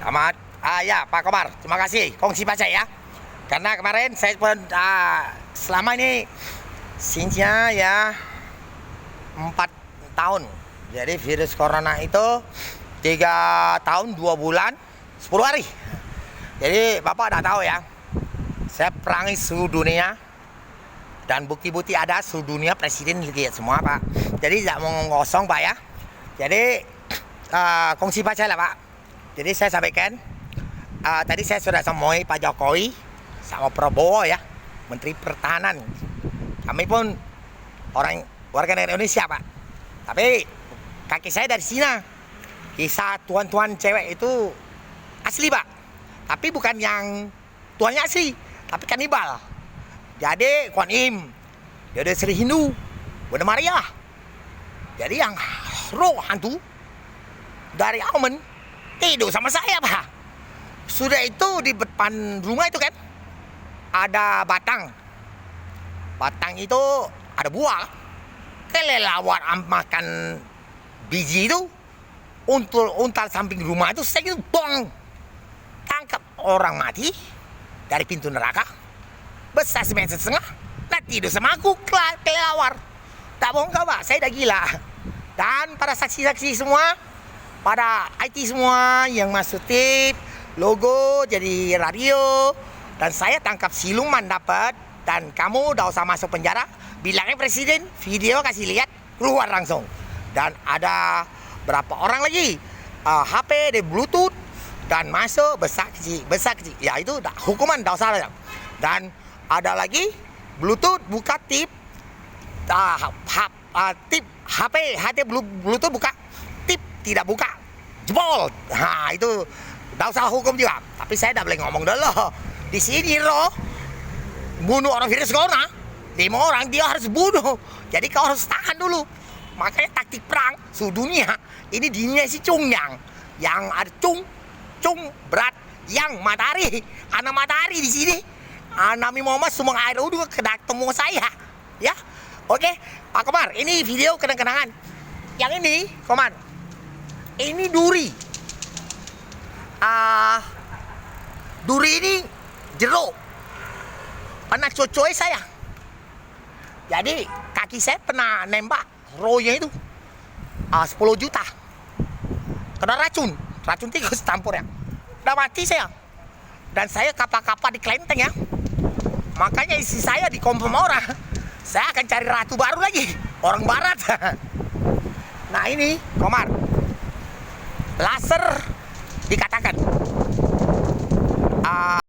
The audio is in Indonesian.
Selamat. Ya Pak Komar, terima kasih kongsi baca ya. Karena kemarin saya pun selama ini sinnya ya 4 tahun. Jadi virus corona itu 3 tahun 2 bulan 10 hari. Jadi Bapak udah tahu ya, saya perangi seluruh dunia dan bukti-bukti ada seluruh dunia, presiden lihat semua Pak. Jadi tidak mau ngosong Pak ya. Jadi kongsi baca lah Pak. Jadi saya sampaikan, tadi saya sudah semui Pak Jokowi sama Prabowo ya, Menteri Pertahanan. Kami pun warga negara Indonesia Pak. Tapi kaki saya dari Cina. Kisah tuan-tuan cewek itu asli Pak. Tapi bukan yang tuannya asli, tapi kanibal. Jadi Kuan Im, dia ada Sri Hindu, Bunda Maria. Jadi yang roh hantu dari Aumen tidur sama saya Pak. Sudah itu di depan rumah itu kan ada batang. Batang itu ada buah. Kelelawar makan biji itu untal samping rumah itu saya gitu bong. Tangkap orang mati dari pintu neraka. Besar semeter setengah. Nah tidur sama aku kelelawar. Tak bohong kau Pak, saya dah gila. Dan para saksi-saksi semua, pada IT semua yang masuk tip, logo jadi radio, dan saya tangkap siluman dapat, dan kamu dah usah masuk penjara. Bilangnya presiden, video kasih lihat, keluar langsung. Dan ada berapa orang lagi HP di Bluetooth dan masuk besar kecil. Ya itu hukuman dah usah. Dan ada lagi Bluetooth buka tip, tip HP Bluetooth buka, tip tidak buka, jebol. Nah itu dah usah hukum juga. Tapi saya dah boleh ngomong dulu. Di sini loh, bunuh orang virus corona. 5 orang dia harus bunuh. Jadi kau harus tahan dulu. Makanya taktik perang seluruh dunia. Ini dunia si Cung yang ada Cung berat yang matahari. Anak matahari di sini. Nabi Muhammad sumbang air udah ketemu saya. Ya. Oke, Pak Komar, ini video kenang-kenangan. Yang ini, Komar. Ini duri. Duri ini jeruk. Pernah cocoknya saya. Jadi kaki saya pernah nembak rohnya itu 10 juta. Kena racun tikus campur ya. Udah mati saya. Dan saya kapal-kapal di Klenteng ya. Makanya isi saya dikonfirm orang. Saya akan cari ratu baru lagi, orang barat. Nah ini Komar, laser dikatakan